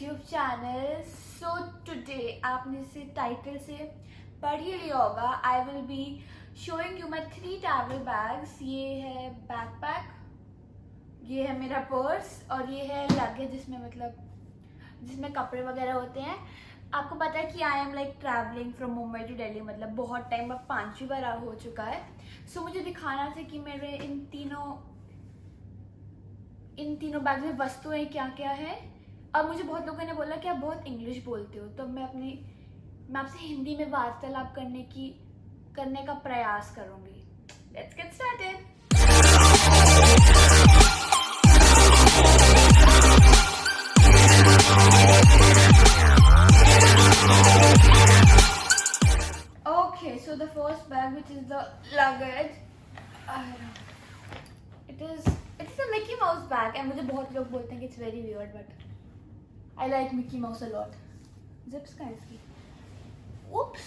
YouTube channel. So today आपने से title से पढ़ ही लिया होगा, I will be showing you my 3 travel bags. ये है बैकपैक, ये है मेरा पर्स और ये है लगेज जिसमें कपड़े वगैरह होते हैं। आपको पता है कि I am like travelling from Mumbai to Delhi, मतलब बहुत टाइम, अब 5वीं बार हो चुका है। सो मुझे दिखाना था कि मेरे इन तीनों बैग में वस्तुएं क्या क्या है। अब मुझे बहुत लोगों ने बोला कि आप बहुत इंग्लिश बोलते हो, तो मैं आपसे हिंदी में वार्तालाप करने का प्रयास करूंगी। Let's get started. Okay, so the first bag, which is the luggage, it is a Mickey Mouse bag, and मुझे बहुत लोग बोलते हैं कि it's very weird, but I like Mickey Mouse a lot. Zips का है इसकी। Oops.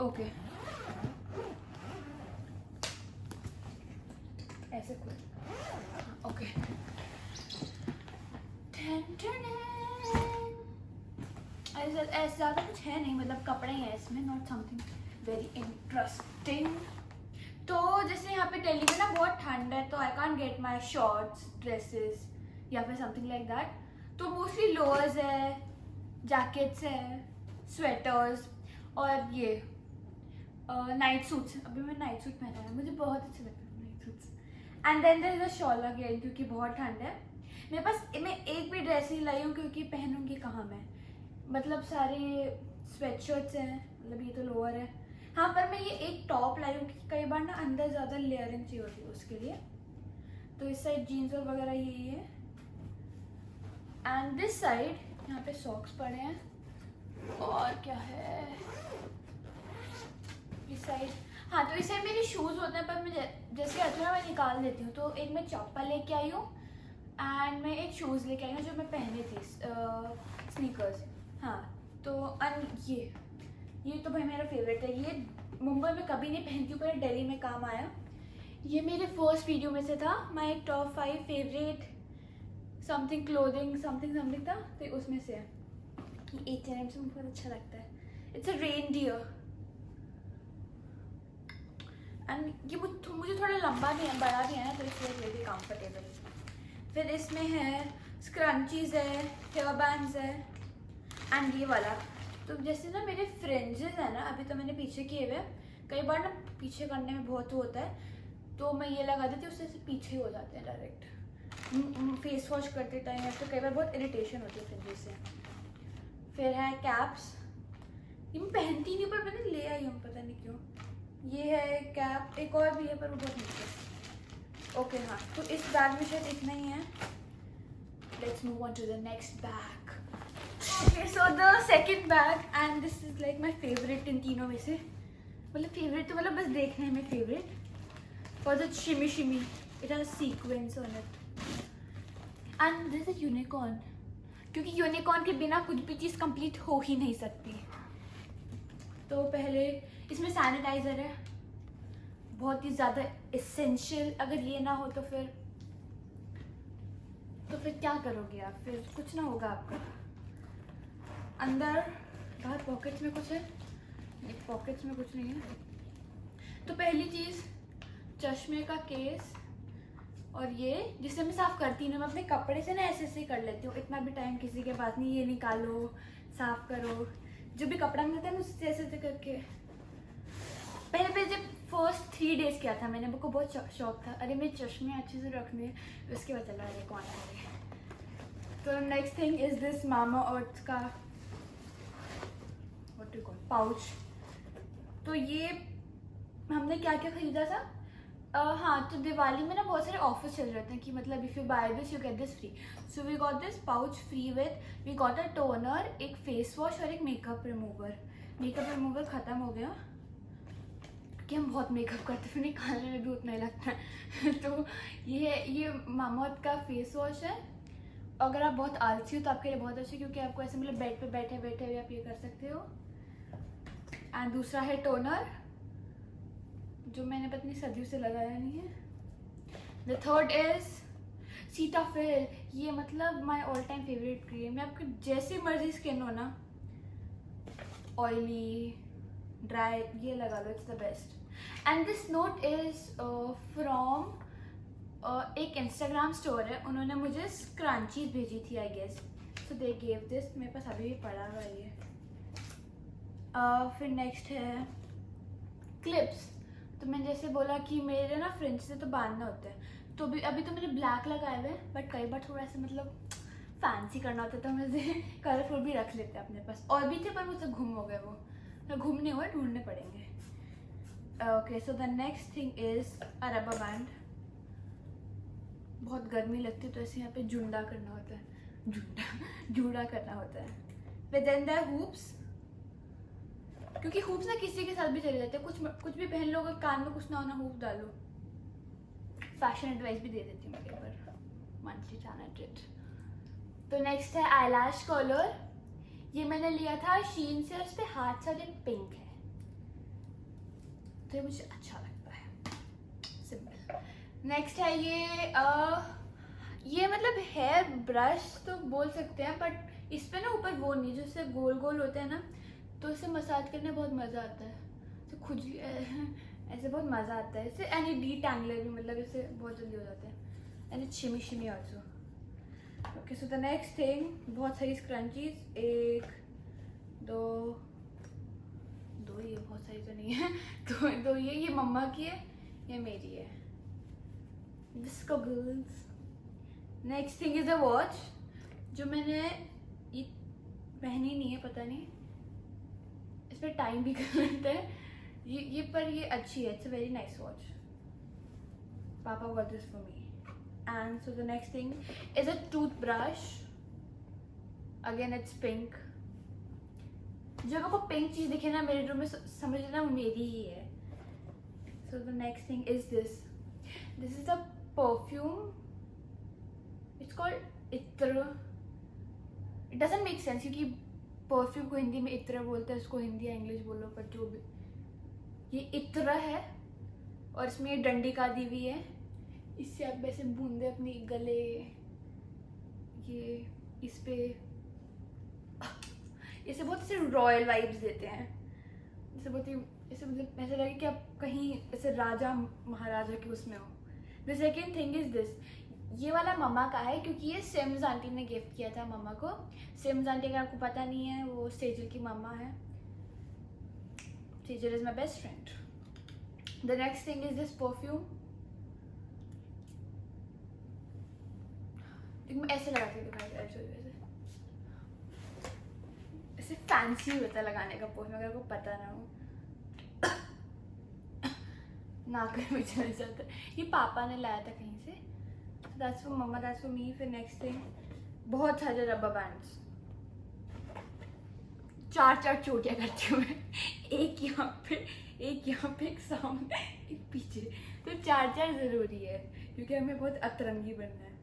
Okay. ऐसे खुल। Okay. ऐसे ज़्यादा कुछ है नहीं, मतलब कपड़े ही है इसमें, नॉट समथिंग वेरी इंटरेस्टिंग। तो जैसे यहाँ पे दिल्ली में ना बहुत ठंड है, तो I can't get my shorts, dresses या फिर समथिंग लाइक दैट। तो मोस्टली लोअर्स है, जैकेट्स है, स्वेटर्स और ये नाइट सूट्स। अभी मैं नाइट सूट पहना है, मुझे बहुत अच्छे लगते हैं night suits. And then there is a shawl again, क्योंकि बहुत ठंड है। मेरे पास मैं एक भी ड्रेस नहीं लाई हूँ, क्योंकि पहनूंगी कहाँ मैं, मतलब सारे स्वेटशर्ट्स हैं, मतलब ये तो लोअर है। हाँ, पर मैं ये एक टॉप लाई हूँ, क्योंकि कई बार ना अंदर ज़्यादा लेयरिंग चाहिए होती है उसके लिए। तो इस साइड जीन्स और वगैरह यही है, एंड दिस साइड यहाँ पे सॉक्स पड़े हैं। और क्या है इस साइड? हाँ, तो इस साइड मेरे शूज़ होते हैं, पर मैं जैसे अथवा मैं निकाल देती हूँ। तो एक मैं चप्पल लेके आई हूँ एंड मैं एक शूज़ लेके आई हूँ जो मैं पहनी थी, स्नीकर्स। हाँ, तो ये तो भाई मेरा फेवरेट है। ये मुंबई में कभी नहीं पहनती हूँ, पर दिल्ली में काम आया। ये मेरे फर्स्ट वीडियो में से था, my top 5 favourite something clothing something था, तो उसमें से है। ये H&M से मुझे बहुत अच्छा लगता है। इट्स अ रेनडियर एंड ये मुझे थोड़ा लंबा भी है, बड़ा भी है ना, तो इसलिए वेरी कंफर्टेबल। फिर इसमें है स्क्रंचीज है, हेयर बैंड्स है, एंड ये वाला। तो जैसे ना मेरे फ्रिंजेस है ना, अभी तो मैंने पीछे किए हुए, कई बार ना पीछे करने में बहुत होता है, तो मैं ये लगा देती हूँ, उससे पीछे हो जाते हैं डायरेक्ट फेस वॉश करते टाइम, या फिर कई बार बहुत इरिटेशन होती है फ्रिंजेस से। फिर है कैप्स, ये मैं पहनती नहीं, पर मैंने ले आई हूँ, पता नहीं क्यों। ये है कैप, एक और भी है पर वो बहुत नीचे। ओके हाँ, तो इस बैग में शायद इतना ही है। Let's move on to the next bag. Okay, so the second bag, and this is like my favourite इन तीनों में से। मतलब फेवरेट तो मतलब बस देखने में favourite, for the shimmy shimmy, it has sequins on it, and this is unicorn, क्योंकि यूनिकॉर्न के बिना कुछ भी चीज़ कंप्लीट हो ही नहीं सकती। तो पहले इसमें सैनिटाइज़र है, बहुत ही ज़्यादा एसेंशियल। अगर ये ना हो तो फिर क्या करोगे आप? फिर कुछ ना होगा आपका। अंदर बाहर पॉकेट्स में कुछ है, पॉकेट्स में कुछ नहीं है। तो पहली चीज़ चश्मे का केस, और ये जिससे मैं साफ़ करती हूँ, मैं अपने कपड़े से ना ऐसे कर लेती हूँ, इतना भी टाइम किसी के पास नहीं, ये निकालो साफ़ करो, जो भी कपड़ा मिलता है ना उससे ऐसे करके। पहले जब फर्स्ट 3 डेज किया था मैंने, मेरे को बहुत शौक था, अरे मेरे चश्मे अच्छे से रखने हैं, उसके बाद चला रहे कौन आ रहे। तो नेक्स्ट थिंग इज दिस मामा अर्थ का व्हाट डू कॉल पाउच। तो ये हमने क्या क्या खरीदा था? हाँ, तो दिवाली में ना बहुत सारे ऑफर्स चल रहे थे कि मतलब if you buy this you get this free. So we got this pouch free with, we got a toner, एक फेस वॉश और एक मेकअप रिमूवर। मेकअप रिमूवर ख़त्म हो गया कि हम बहुत मेकअप करते, फिर निकालने में भी उतना ही लगता है। तो ये मामाअर्थ का फेस वॉश है। अगर आप बहुत आलसी हो तो आपके लिए बहुत अच्छा, क्योंकि आपको ऐसे मतलब बेड पे बैठे हुए आप ये कर सकते हो। एंड दूसरा है टोनर, जो मैंने पता नहीं सदियों से लगाया नहीं है। द थर्ड इज सीताफिल, ये मतलब my all time favourite cream है। आपकी जैसी मर्जी स्किन हो ना, ऑयली, ड्राई, ये लगा लो, it's the best. And this note is from एक इंस्टाग्राम स्टोर है, उन्होंने मुझे स्क्रंचीज भेजी थी I guess, so they gave this. मेरे पास अभी भी पड़ा हुआ है ये। फिर नेक्स्ट है क्लिप्स। तो मैंने जैसे बोला कि मेरे ना फ्रिंज से तो बांधना होता है, तो अभी तो मैंने ब्लैक लगाए हुए हैं, बट कई बार थोड़ा सा मतलब फैंसी करना होता है तो हम ऐसे कलरफुल भी रख लेते हैं अपने पास। और भी थे पर मुझसे घूम हो गए, वो घूम नहीं हुए, ढूंढने पड़ेंगे। Okay, so the next thing is a rubber band. बहुत गर्मी लगती है तो ऐसे यहाँ पे जुंडा करना होता है, जूड़ा करना होता है। फिर देन देयर हूप्स, क्योंकि हूप्स ना किसी के साथ भी चले जाते हैं, कुछ भी पहन लो, अगर कान में कुछ ना होना हूप डालो। फैशन एडवाइस भी दे देती हूँ मैं कई बार, मंथली चैनल ट्रिट। तो नेक्स्ट है आई लैश कलर। ये मैंने लिया था शीन से, उस पर हाथ से पिंक है, तो ये मुझे अच्छा लगता है, सिंपल। नेक्स्ट है ये मतलब हेयर ब्रश तो बोल सकते हैं, बट इस पे ना ऊपर वो नहीं, जो इससे गोल गोल होते हैं ना, तो इससे मसाज करने बहुत मज़ा आता है, तो खुजली ऐसे बहुत मज़ा आता है इससे। एंड ये डी-टैंगलर भी, मतलब इससे बहुत जल्दी हो जाते हैं। And it's shimmy shimmy also. Okay, so the next thing, बहुत सारी स्क्रंचीज, एक दो, ये बहुत सारी तो नहीं है, तो ये मम्मा की है, ये मेरी है, disco girls. Next thing is a watch, जो मैंने ये पहनी नहीं है, पता नहीं इस पर टाइम भी करते हैं ये पर ये अच्छी है, it's a very nice watch. पापा got this for me. And so the next thing is a toothbrush, again it's pink. जब आपको पिंक चीज दिखे ना मेरे रूम में, समझ लेना वो मेरी ही है। सो the next thing is this is a perfume, it's called इत्र। इट डजंट मेक सेंस, क्योंकि परफ्यूम को हिंदी में इत्र बोलते हैं, उसको हिंदी या इंग्लिश बोलो, पर जो भी, ये इत्र है और इसमें ये डंडी का दी हुई है, इससे आप वैसे बूंदे अपनी गले, ये इस पे, इसे बहुत ऐसे रॉयल वाइब्स देते हैं, इसे बहुत ही इसे मतलब ऐसा लगे कि आप कहीं ऐसे राजा महाराजा के उसमें हो। The second thing is this, ये वाला मम्मा का है, क्योंकि ये सिम्स आंटी ने गिफ्ट किया था मम्मा को। सिम्स आंटी, अगर आपको पता नहीं है, वो सेजल की मम्मा है। Sejal is my best friend. The next thing is this perfume, ऐसे लगा के दिखाई, ऐसे फैंसी होता है लगाने का परफ्यूम, अगर आपको पता ना हो, नाक में चल जाता है। ये पापा ने लाया था कहीं से, that's for mama, that's for me. फिर नेक्स्ट थिंग, बहुत सारे रबर बैंड्स, 4 चोटियाँ करती हूँ मैं, एक यहाँ पे, एक सामने, एक पीछे, तो 4 ज़रूरी है, क्योंकि हमें बहुत अतरंगी बनना है।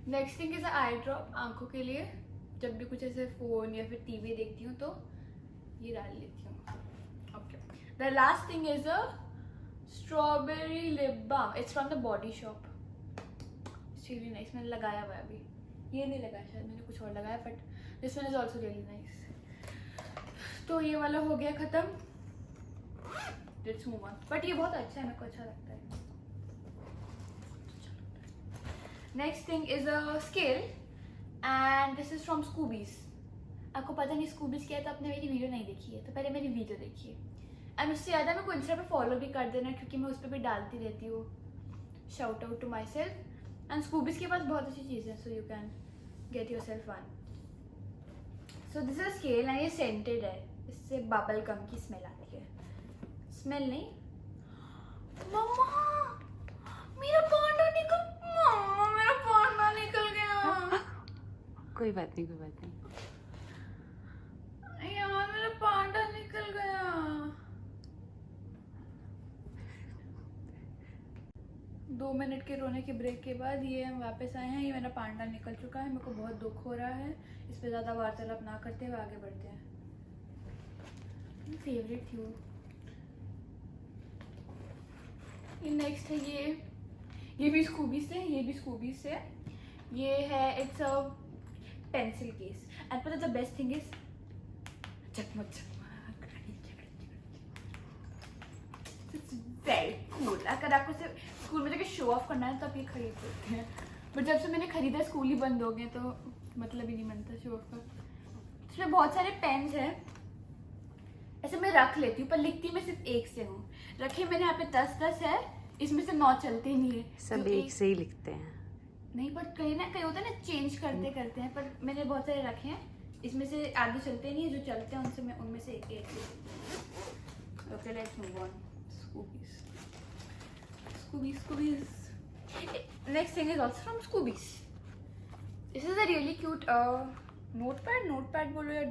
Next thing is I drop, आंखों के लिए, जब भी कुछ ऐसे फ़ोन या फिर टीवी देखती हूँ तो ये डाल लेती हूँ। Okay, the last thing is a strawberry lip balm, it's from the Body Shop, it's really nice. मैंने लगाया हुआ है अभी, ये नहीं लगाया, शायद मैंने कुछ और लगाया, but this one is also really nice. तो ये वाला हो गया ख़त्म, लेट्स मूव ऑन। बट ये बहुत अच्छा है, मेरे को अच्छा लगता है। Next thing is a scale, and this is from Scoobies. आपको पता नहीं स्कूबीज क्या है तो आपने मेरी वीडियो नहीं देखी है, तो पहले मेरी वीडियो देखिए। एंड उससे ज़्यादा मेरे को इंस्टा पे फॉलो भी कर देना, क्योंकि मैं उस पर भी डालती रहती हूँ। Shout out to myself. And Scoobies के पास बहुत अच्छी चीज़ है, so you can get yourself one. So this is a scale, and ये सेंटेड है, इससे बबल गम की स्मेल आती है। स्मेल नहीं, मम्मा मेरा पांडा निकल, मम्मा मेरा पांडा निकल गया। कोई बात नहीं, कोई बात नहीं। यार मेरा पांडा निकल गया। दो मिनट के रोने के ब्रेक के बाद ये हम वापस आए हैं, ये मेरा पांडा निकल चुका है। मेरे को बहुत दुख हो रहा है, इस पे ज़्यादा वार्तालाप ना करते हुए आगे बढ़ते हैं। फेवरेट थी वो। नेक्स्ट है ये भी स्कूबी से, ये भी स्कूबी से। ये है, it's a pencil case and पता द बेस्ट थिंग इज चकमक चकमक, इट्स वेरी कूल। अगर आपको सिर्फ स्कूल में जाके शो ऑफ करना है तो आप ये खरीद सकते हैं, बट जब से मैंने खरीदा स्कूल ही बंद हो गए तो मतलब ही नहीं बनता शो ऑफ का। इसमें बहुत सारे पेन्स हैं, ऐसे मैं रख लेती हूँ पर लिखती मैं सिर्फ एक से हूँ। रखे मैंने यहाँ पे 10 है, इसमें से 9 चलते ही नहीं है, सब तो एक से ही लिखते हैं। नहीं बट कहीं ना कहीं होता है ना, चेंज करते करते हैं, पर मैंने बहुत सारे रखे हैं, इसमें से आगे चलते नहीं है, जो चलते हैं उनसे मैं उनमें से एक। Okay let's move on. Scoobies. Next thing is also from Scoobies. This is a really cute notepad बोलो या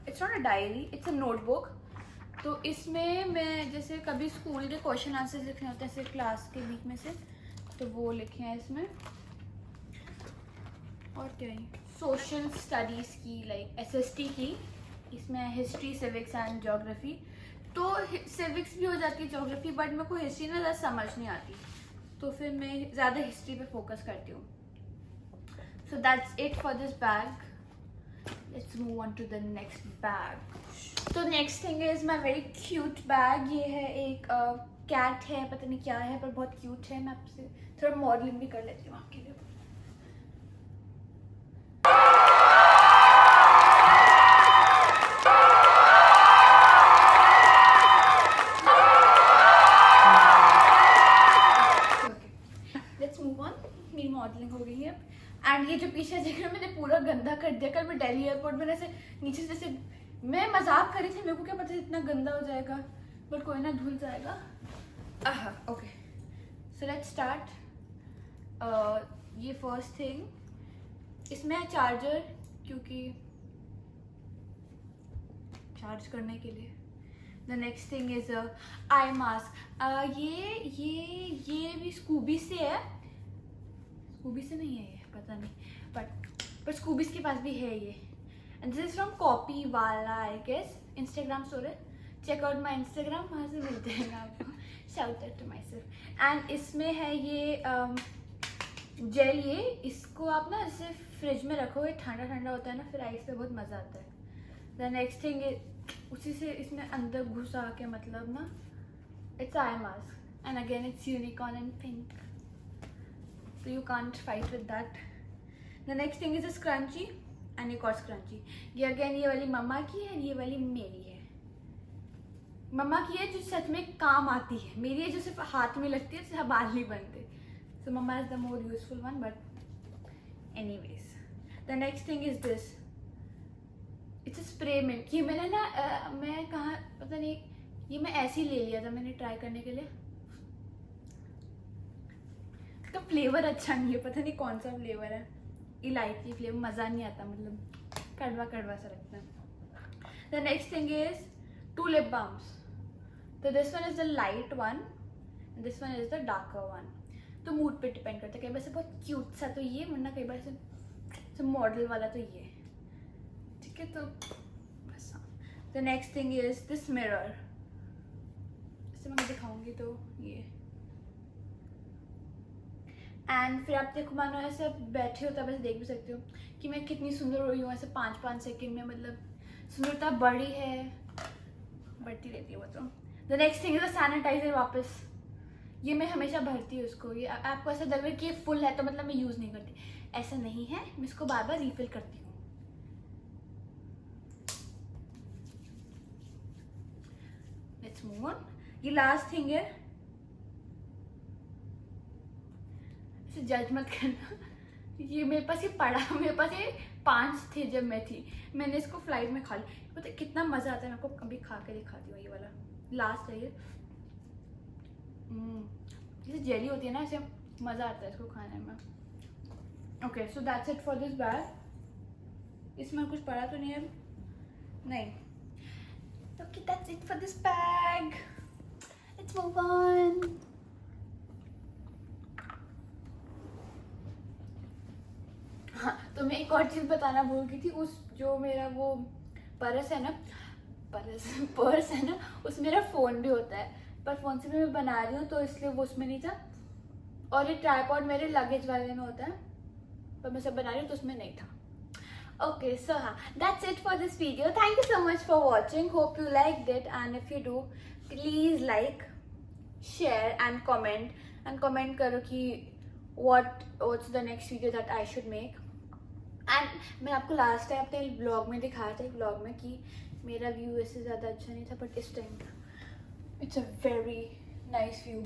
it's not a diary, it's a notebook. तो इसमें मैं जैसे कभी स्कूल के क्वेश्चन आंसर लिखने होते हैं ऐसे क्लास के वीक में से, तो वो लिखे हैं इसमें। और क्या है, सोशल स्टडीज़ की लाइक SST की, इसमें हिस्ट्री, सिविक्स एंड ज्योग्राफी। तो सिविक्स भी हो जाती है, ज्योग्राफी, बट मेरे को हिस्ट्री ना ज़्यादा समझ नहीं आती, तो फिर मैं ज़्यादा हिस्ट्री पे फोकस करती हूँ। So that's it for this bag. Let's move on to the next bag. तो next thing is my very cute bag. ये है एक कैट है, पता नहीं क्या है पर बहुत क्यूट है। मैं आपसे थोड़ा मॉडलिंग भी कर लेती हूँ आपके लिए। मेरी मॉडलिंग हो गई है एंड ये जो पीछे देख रहे हो मैंने पूरा गंदा कर दिया। कल मैं दिल्ली एयरपोर्ट में ऐसे नीचे से जैसे मैं मजाक कर रही थी, मेरे को क्या पता इतना गंदा हो जाएगा, बट कोई ना धुल जाएगा। Okay so let's start. ये फर्स्ट थिंग, इसमें है चार्जर, क्योंकि चार्ज करने के लिए। The next thing is eye mask. ये भी स्कूबी से है, स्कूबी से नहीं है ये, पता नहीं, बट स्कूबीज के पास भी है ये। And this is from copy वाला I guess, Instagram story, check out my Instagram, वहाँ से मिलते हैं आपको। Shout out to myself. And इसमें है ये जेल, ये इसको आप ना ऐसे फ्रिज में रखोगे, ठंडा ठंडा होता है ना, फिर आइस पे बहुत मज़ा आता है। द नेक्स्ट थिंग उसी से इसमें अंदर घुसा के मतलब ना, it's eye mask and again it's unicorn and pink, so you can't fight with that. The next thing is a scrunchie and एक और scrunchie। ये again ये वाली मम्मा की है, ये वाली मेरी है। मम्मा की है जो सच में काम आती है, मेरी है जो सिर्फ हाथ में लगती है, सिर्फ बाल नहीं बनते। So mama is the more useful one, but anyways. The next thing is this. It's a spray milk। ये मैंने ना मैं कहाँ पता नहीं, ये मैं ऐसे ही ले लिया था मैंने ट्राई करने के लिए। इसका फ्लेवर अच्छा नहीं है, पता नहीं कौन सा फ्लेवर है, इलायची फ्लेवर, मज़ा नहीं आता, मतलब कड़वा कड़वा सा लगता है। The next thing is 2 lip balms. तो this one is the light one, this one is the darker one. तो मूड पे डिपेंड करता है, कई बार से बहुत क्यूट सा तो ये, वरना कई बार से मॉडल वाला तो ये, ठीक है। तो बस the next thing is this mirror, इसे मैं दिखाऊंगी तो ये। एंड फिर आप देखो, मानो ऐसे आप बैठे हो तब ऐसे देख भी सकते हो कि मैं कितनी सुंदर हो रही हूँ, ऐसे 5-5 सेकेंड में, मतलब सुंदरता बढ़ी है, बढ़ती रहती है वो तो। The next thing is a sanitiser. वापस ये मैं हमेशा भरती हूँ इसको, ये आपको ऐसा लग रहा है कि ये फुल है तो मतलब मैं यूज़ नहीं करती, ऐसा नहीं है, मैं इसको बार बार रिफिल करती हूँ। Let's move on. ये लास्ट थिंग है, जज मत करना, ये मेरे पास ये पड़ा, मेरे पास ये 5 थे जब मैं थी, मैंने इसको फ्लाइट में खा लिया। पता कितना मज़ा आता है, मैं आपको कभी खा के दिखाती हूँ। ये वाला लास्ट है ये, जैसे जेली होती है ना, ऐसे मज़ा आता है इसको खाने में। Okay so that's it for this bag. इसमें कुछ पड़ा तो नहीं है, नहीं। Okay that's it for this bag, let's move on. हाँ, तो मैं एक और चीज़ बताना भूल गई थी। उस जो मेरा वो पर्स है ना, पर्स है ना, उसमें मेरा फ़ोन भी होता है, पर फ़ोन से भी मैं बना रही हूँ तो इसलिए वो उसमें नहीं था। और ये ट्राइपॉड मेरे लगेज वाले में होता है, पर मैं सब बना रही हूँ तो उसमें नहीं था. Okay, so that's it for this video. Thank you so much for watching. Hope you liked it, and if you do, please like, share and comment. And comment करो कि what's the next video that I should make. And मैं आपको last time अपने blog में दिखाया था, एक blog में, कि मेरा व्यू ऐसे ज़्यादा अच्छा नहीं था, बट इस time it's a very nice view.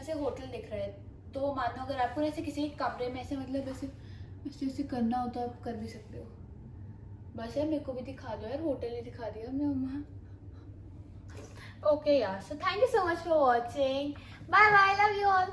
ऐसे होटल दिख रहा है. तो मानो अगर आपको ऐसे किसी कमरे में ऐसे मतलब ऐसे ऐसे ऐसे करना हो तो आप कर भी सकते हो. बस यार मेरे को भी दिखा दो यार, होटल ही दिखा दिया मैं वहाँ. ओके यार, so thank you so much for watching. Bye bye, love you all.